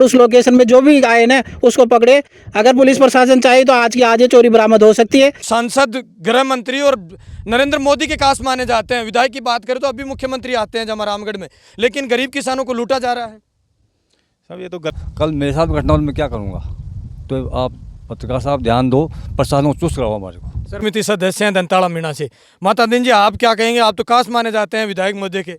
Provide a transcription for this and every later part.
उस लोकेशन में जो भी आए ना उसको पकड़े। अगर पुलिस प्रशासन चाहे तो आज की आज ये चोरी बरामद हो सकती है। सांसद, गृह मंत्री और नरेंद्र मोदी के कास माने जाते हैं। विधायक की बात करें तो अभी मुख्यमंत्री आते हैं जमा रामगढ़ में, लेकिन गरीब किसानों को लूटा जा रहा है। सब ये तो कल मेरे साथ घटना और मैं क्या करूँगा, तो आप पत्रकार साहब ध्यान दो, प्रशासन को चुस्त कराओ हमारे को। समिति सदस्य हैं दंताड़ा मीणा से। माता दिन जी, आप क्या कहेंगे? आप तो कास माने जाते हैं विधायक मोदी के।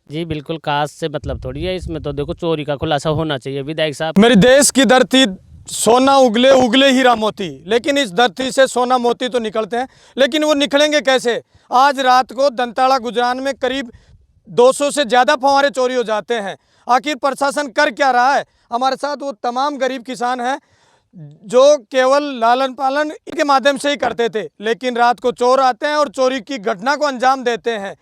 जी बिल्कुल, कास्ट से मतलब थोड़ी है, इसमें तो देखो चोरी का खुलासा होना चाहिए। विधायक साहब, मेरे देश की धरती सोना उगले उगले हीरा मोती, लेकिन इस धरती से सोना मोती तो निकलते हैं, लेकिन वो निकलेंगे कैसे? आज रात को दंताड़ा गुजरान में करीब 200 से ज़्यादा फव्वारे चोरी हो जाते हैं। आखिर प्रशासन कर क्या रहा है? हमारे साथ वो तमाम गरीब किसान हैं जो केवल लालन पालन के माध्यम से ही करते थे, लेकिन रात को चोर आते हैं और चोरी की घटना को अंजाम देते हैं।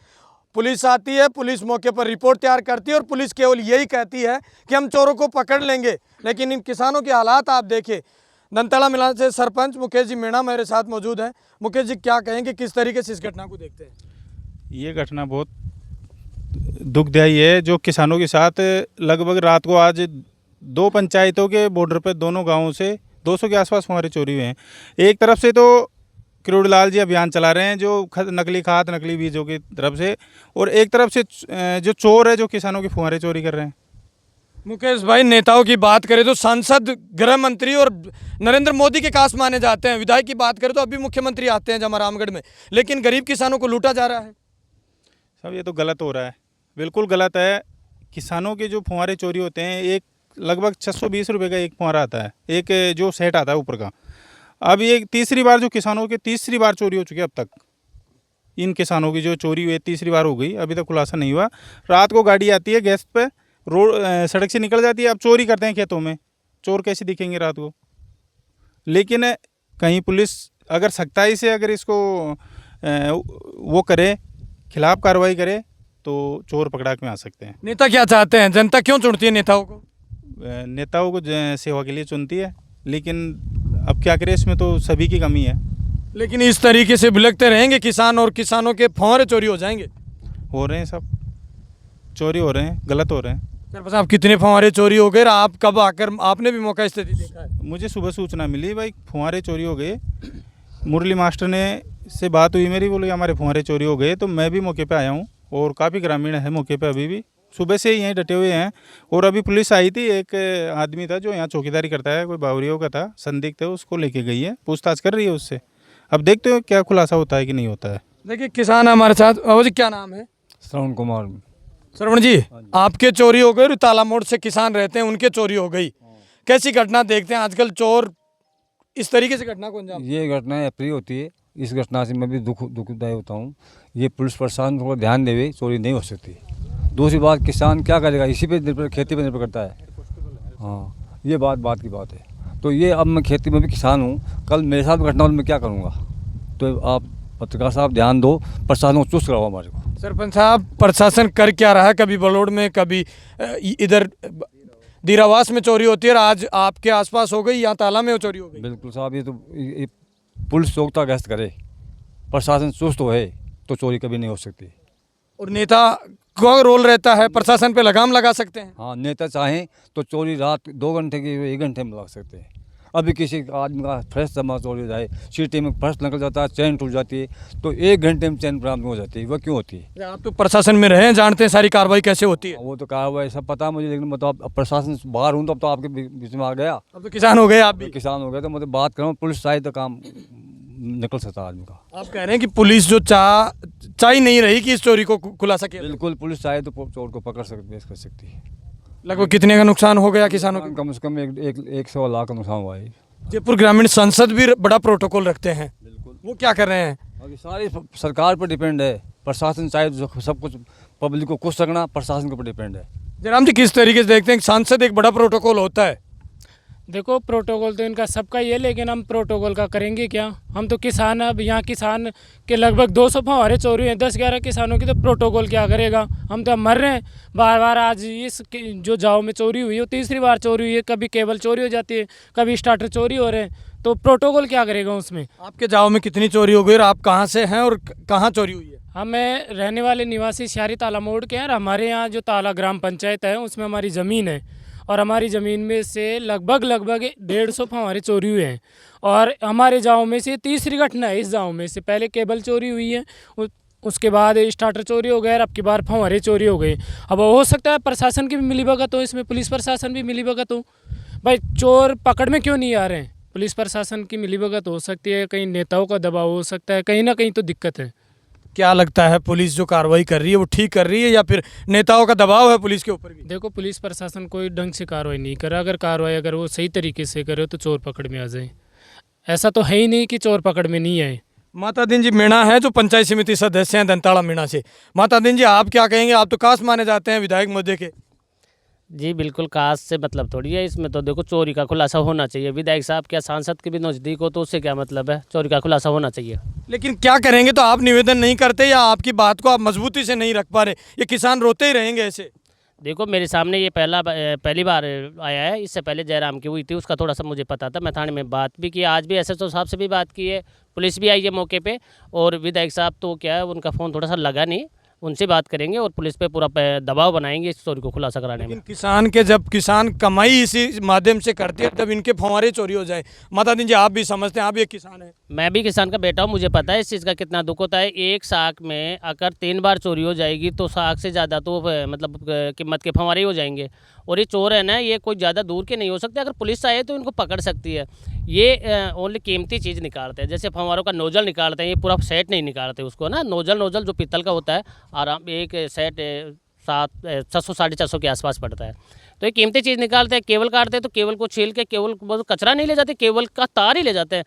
पुलिस आती है, पुलिस मौके पर रिपोर्ट तैयार करती है और पुलिस केवल यही कहती है कि हम चोरों को पकड़ लेंगे, लेकिन इन किसानों के हालात आप देखिए। दंताड़ा मिला से सरपंच मुकेश जी मीणा मेरे साथ मौजूद हैं। मुकेश जी, क्या कहेंगे, किस तरीके से इस घटना को देखते हैं? ये घटना बहुत दुखदायी है जो किसानों के साथ लगभग रात को आज 2 पंचायतों के बॉर्डर पर दोनों गांवों से 200 के आसपास फव्वारे चोरी हुए हैं। एक तरफ से तो किरोड़ीलाल जी अभियान चला रहे हैं जो नकली खाद नकली बीजों की तरफ से, और एक तरफ से जो चोर है जो किसानों के फव्वारे चोरी कर रहे हैं। मुकेश भाई, नेताओं की बात करें तो सांसद, गृह मंत्री और नरेंद्र मोदी के कास माने जाते हैं। विधायक की बात करें तो अभी मुख्यमंत्री आते हैं जमा रामगढ़ में, लेकिन गरीब किसानों को लूटा जा रहा है। सब ये तो गलत हो रहा है, बिल्कुल गलत है। किसानों के जो फव्वारे चोरी होते हैं, एक लगभग 620 रुपये का एक फव्वारा आता है, एक जो सेट आता है ऊपर का। अब ये तीसरी बार जो किसानों की तीसरी बार चोरी हो चुकी है अब तक। इन किसानों की जो चोरी हुई तीसरी बार हो गई, अभी तक खुलासा नहीं हुआ। रात को गाड़ी आती है गैस पे, रोड सड़क से निकल जाती है, अब चोरी करते हैं खेतों में। चोर कैसे दिखेंगे रात को? लेकिन कहीं पुलिस अगर सख्ताई से अगर इसको वो करे, खिलाफ कार्रवाई करे, तो चोर पकड़ा में आ सकते हैं। नेता क्या चाहते हैं? जनता क्यों चुनती है नेताओं को? नेताओं को सेवा के लिए चुनती है, लेकिन अब क्या करें, इसमें तो सभी की कमी है। लेकिन इस तरीके से बिलखते रहेंगे किसान और किसानों के फव्वारे चोरी हो जाएंगे। हो रहे हैं, सब चोरी हो रहे हैं, गलत हो रहे हैं। सरपंच साहब, कितने फव्वारे चोरी हो गए? आप कब आकर, आपने भी मौका स्थिति देखा है? मुझे सुबह सूचना मिली भाई फव्वारे चोरी हो गए। मुरली मास्टर ने से बात हुई मेरी, बोले हमारे फव्वारे चोरी हो गए, तो मैं भी मौके पे आया हूँ और काफ़ी ग्रामीण है मौके पे अभी भी, सुबह से ही यहीं डटे हुए हैं। और अभी पुलिस आई थी, एक आदमी था जो यहाँ चौकीदारी करता है, कोई बावरियों का था, संदिग्ध है, उसको लेके गई है, पूछताछ कर रही है उससे। अब देखते हो क्या खुलासा होता है कि नहीं होता है। देखिए, किसान हमारे साथ। बाबू जी, क्या नाम है? श्रवण कुमार। श्रवण जी, आपके चोरी हो गई, ताला मोड़ से किसान रहते हैं, उनके चोरी हो गई। कैसी घटना देखते हैं आजकल? चोर इस तरीके से घटना को अंजाम। ये घटना अप्रिय होती है, इस घटना से मैं भी दुखदायी होता हूँ। ये पुलिस प्रशासन थोड़ा ध्यान देवे, चोरी नहीं हो सकती। दूसरी बात, किसान क्या करेगा, इसी पे निर्भर, खेती पे निर्भर करता है। हाँ, ये बात की बात है। तो ये अब मैं खेती में भी किसान हूँ, कल मेरे साथ घटना और मैं क्या करूँगा, तो आप पत्रकार साहब ध्यान दो, प्रशासन को चुस्त कराओ हमारे को। सरपंच साहब, प्रशासन कर क्या रहा है? कभी बलोड़ में, कभी इधर दीरावास में चोरी होती है, और आज आपके आसपास हो गई, यहाँ ताला में चोरी हो गई। बिल्कुल साहब, ये तो पुलिस चौकता गश्त करे, प्रशासन चुस्त हो है तो चोरी कभी नहीं हो सकती। और नेता का रोल रहता है, प्रशासन पे लगाम लगा सकते हैं। हाँ, नेता चाहें तो चोरी रात 2 घंटे की 1 घंटे में लगा सकते हैं। अभी किसी आदमी का फ्रेश जमा चोरी हो जाए, सीटी में पर्स निकल जाता है, चैन टूट जाती है, तो 1 घंटे में चैन बरामद हो जाती है। वह क्यों होती है? आप तो प्रशासन में रहे, जानते हैं सारी कार्रवाई कैसे होती है। वो तो कार्रवाई सब पता है मुझे, लेकिन मतलब अब प्रशासन से बाहर हूँ तो अब तो आपके बीच में आ गया। अब तो किसान हो गए आप भी। किसान हो गया तो मतलब बात करूँ, पुलिस चाहे तो काम निकल सकता आदमी का। आप कह रहे हैं कि पुलिस जो चाह ही नहीं रही कि इस चोरी को खुलासा किया। बिल्कुल, पुलिस चाहे तो चोर को पकड़ सकती है, कर सकती है। लगभग कितने का नुकसान हो गया किसानों का? कम से कम 100 लाख का नुकसान हुआ है। जयपुर ग्रामीण संसद भी बड़ा प्रोटोकॉल रखते हैं, वो क्या कर रहे हैं? अभी सारी सरकार पर डिपेंड है। प्रशासन चाहे तो सब कुछ पब्लिक को खुश रखना प्रशासन के ऊपर डिपेंड है। जयराम जी, किस तरीके से देखते हैं? सांसद एक बड़ा प्रोटोकॉल होता है। देखो, प्रोटोकॉल तो इनका सबका ही है, लेकिन हम प्रोटोकॉल का करेंगे क्या? हम तो किसान, अब यहाँ किसान के लगभग 200 फव्वारे चोरी हैं, 10-11 किसानों की, तो प्रोटोकॉल क्या करेगा? हम तो मर रहे हैं बार बार। आज इस जो जाओ में चोरी हुई है, वो तीसरी बार चोरी हुई है। कभी केबल चोरी हो जाती है, कभी स्टार्टर चोरी हो रहे हैं, तो प्रोटोकॉल क्या करेगा उसमें? आपके जाओ में कितनी चोरी हो गई और आप कहाँ से हैं और कहाँ चोरी हुई है? हमें रहने वाले निवासी शहरी ताला मोड़ के हैं। हमारे यहाँ जो ताला ग्राम पंचायत है उसमें हमारी ज़मीन है, और हमारी ज़मीन में से लगभग 150 फव्वारे चोरी हुए हैं। और हमारे गांव में से तीसरी घटना है। इस गांव में से पहले केबल चोरी हुई है, उसके बाद स्टार्टर चोरी हो गया और अब की बार फव्वारे चोरी हो गए। अब हो सकता है प्रशासन की भी मिलीभगत हो, इसमें पुलिस प्रशासन भी मिलीभगत हो। भाई चोर पकड़ में क्यों नहीं आ रहे हैं? पुलिस प्रशासन की मिलीभगत हो सकती है, कहीं नेताओं का दबाव हो सकता है, कहीं ना कहीं तो दिक्कत है। क्या लगता है पुलिस जो कार्रवाई कर रही है वो ठीक कर रही है या फिर नेताओं का दबाव है पुलिस के ऊपर भी? देखो, पुलिस प्रशासन कोई ढंग से कार्रवाई नहीं कर रहा। अगर वो सही तरीके से करे तो चोर पकड़ में आ जाए। ऐसा तो है ही नहीं कि चोर पकड़ में नहीं आए। माता दिन जी मीणा है जो पंचायत समिति सदस्य हैं दंताड़ा मीणा से। माता दिन जी, आप क्या कहेंगे? आप तो खास माने जाते हैं विधायक महोदय के। जी बिल्कुल, कास्ट से मतलब थोड़ी है इसमें। तो देखो, चोरी का खुलासा होना चाहिए। विधायक साहब क्या सांसद के भी नज़दीक हो तो उससे क्या मतलब है? चोरी का खुलासा होना चाहिए। लेकिन क्या करेंगे? तो आप निवेदन नहीं करते या आपकी बात को आप मजबूती से नहीं रख पा रहे? ये किसान रोते ही रहेंगे ऐसे? देखो, मेरे सामने ये पहली बार आया है। इससे पहले जयराम की हुई थी, उसका थोड़ा सा मुझे पता था। मैं थाने में बात भी की, आज भी एसएचओ साहब से भी बात की है, पुलिस भी आई है मौके पे। और विधायक साहब तो क्या है, उनका फ़ोन थोड़ा सा लगा नहीं। उनसे बात करेंगे और पुलिस पे पूरा दबाव बनाएंगे इस चोरी को खुलासा कराने में। लेकिन किसान के जब किसान कमाई इसी माध्यम से करते हैं तब इनके फव्वारे चोरी हो जाए। माता दिन जी, आप भी समझते हैं, आप भी एक किसान हैं। मैं भी किसान का बेटा हूँ, मुझे पता है इस चीज़ का कितना दुख होता है। एक साख में अगर 3 बार चोरी हो जाएगी तो साख से ज़्यादा तो मतलब कीमत के फव्वारे हो जाएंगे। और ये चोर है ना, ये कोई ज़्यादा दूर के नहीं हो सकते। अगर पुलिस चाहे तो इनको पकड़ सकती है। ये ओनली कीमती चीज़ निकालते हैं, जैसे फव्वारों का नोजल निकालते हैं। ये पूरा सेट नहीं निकालते उसको ना। नोजल जो पीतल का होता है, आराम एक सेट 600 साढ़े 400 के आसपास पड़ता है। तो ये कीमती चीज़ निकालते हैं। केबल काटते हैं तो केबल को छील के केबल वो कचरा नहीं ले जाते, केबल का तार ही ले जाते हैं।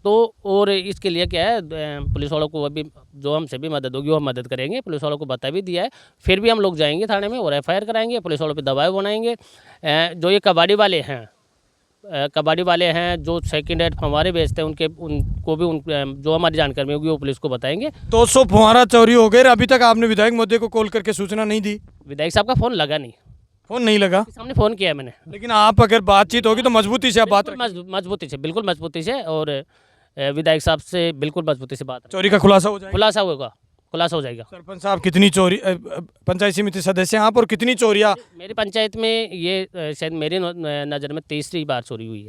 तो और इसके लिए क्या है, पुलिस वालों को अभी जो हमसे भी मदद होगी वो हम मदद करेंगे। पुलिस वालों को बता भी दिया है। फिर भी हम लोग जाएंगे थाने में और एफआईआर कराएंगे, पुलिस वालों पे दबाव बनाएंगे। जो ये कबाड़ी वाले हैं जो सेकंड हैंड फव्वारे बेचते हैं, उनको भी जो हमारी जानकारी में होगी वो पुलिस को बताएंगे। 200 फव्वारा चोरी हो गए। अभी तक आपने विधायक महोदय को कॉल करके सूचना नहीं दी? विधायक साहब का फ़ोन लगा नहीं, फोन नहीं लगा। सामने फ़ोन किया है मैंने। लेकिन आप अगर बातचीत होगी तो मजबूती से आप बात रखें। मजबूती से, बिल्कुल मजबूती से। और विधायक साहब से बिल्कुल मजबूती से बात रखें। चोरी का खुलासा हो जाएगा। खुलासा हो जाएगा। सरपंच साहब, कितनी चोरी, पंचायत समिति सदस्य हैं आप, और कितनी चोरियां? मेरी पंचायत में ये शायद मेरी नज़र में तीसरी बार चोरी हुई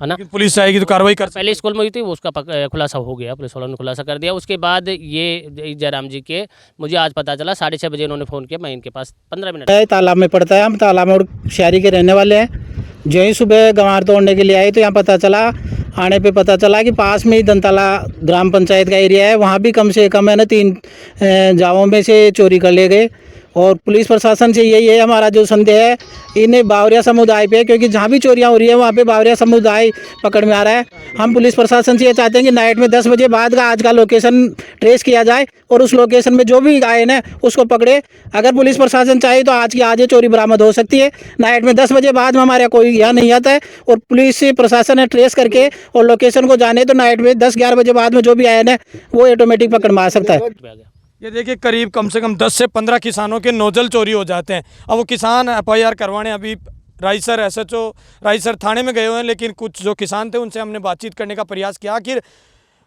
है ना। पुलिस आएगी तो कार्रवाई कर। पहले स्कूल में हुई थी, वो उसका खुलासा हो गया, पुलिस वालों ने खुलासा कर दिया। उसके बाद ये जयराम जी के मुझे आज पता चला 6:30 बजे उन्होंने फ़ोन किया। मैं इनके पास 15 मिनट। तालाब में पड़ता है, हम तालाब में और शहरी के रहने वाले हैं। जो ही सुबह गंवार तोड़ने के लिए आए तो यहाँ पता चला, आने पे पता चला कि पास में ही दंताला ग्राम पंचायत का एरिया है, वहाँ भी कम से कम है ना 3 जावों में से चोरी कर ले गए। और पुलिस प्रशासन से यही है हमारा जो संदेह है, इन्हें बावरिया समुदाय पे, क्योंकि जहाँ भी चोरियाँ हो रही है वहाँ पे बावरिया समुदाय पकड़ में आ रहा है। हम पुलिस प्रशासन से ये चाहते हैं कि नाइट में 10 बजे बाद का आज का लोकेशन ट्रेस किया जाए और उस लोकेशन में जो भी आए ना उसको पकड़े। अगर पुलिस प्रशासन चाहे तो आज की आज ये चोरी बरामद हो सकती है। नाइट में 10 बजे बाद में हमारे कोई यहाँ नहीं आता है और पुलिस प्रशासन ने ट्रेस करके और लोकेशन को जाने तो नाइट में 10-11 बजे बाद में जो भी आए ना वो ऑटोमेटिक पकड़ में आ सकता है। ये देखिए, करीब कम से कम 10 से 15 किसानों के नोजल चोरी हो जाते हैं। अब वो किसान एफआईआर करवाने अभी रायसर एसएचओ रायसर थाने में गए हुए हैं। लेकिन कुछ जो किसान थे उनसे हमने बातचीत करने का प्रयास किया। आखिर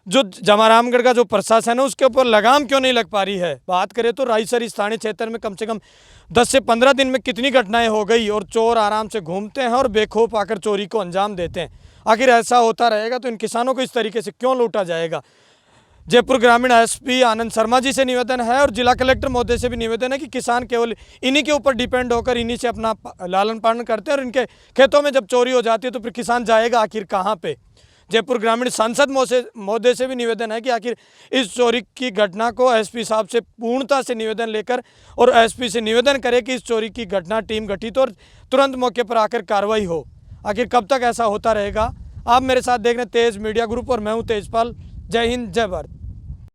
जो जमारामगढ़ का जो प्रशासन है उसके ऊपर लगाम क्यों नहीं लग पा रही है? बात करें तो रायसर इस थाने क्षेत्र में कम से कम 10 से 15 दिन में कितनी घटनाएं हो गई और चोर आराम से घूमते हैं और बेखौफ आकर चोरी को अंजाम देते हैं। आखिर ऐसा होता रहेगा तो इन किसानों को इस तरीके से क्यों लूटा जाएगा? जयपुर ग्रामीण एसपी आनंद शर्मा जी से निवेदन है और जिला कलेक्टर महोदय से भी निवेदन है कि किसान केवल इन्हीं के ऊपर डिपेंड होकर इन्हीं से अपना लालन पालन करते हैं और इनके खेतों में जब चोरी हो जाती है तो फिर किसान जाएगा आखिर कहाँ पे? जयपुर ग्रामीण सांसद महोदय से भी निवेदन है कि आखिर इस चोरी की घटना को एसपी साहब से पूर्णता से निवेदन लेकर और एसपी से निवेदन करें कि इस चोरी की घटना टीम गठित और तुरंत मौके पर आकर कार्रवाई हो। आखिर कब तक ऐसा होता रहेगा? आप मेरे साथ देख रहे हैं तेज मीडिया ग्रुप और मैं हूँ तेजपाल। जय हिंद, जय भारत।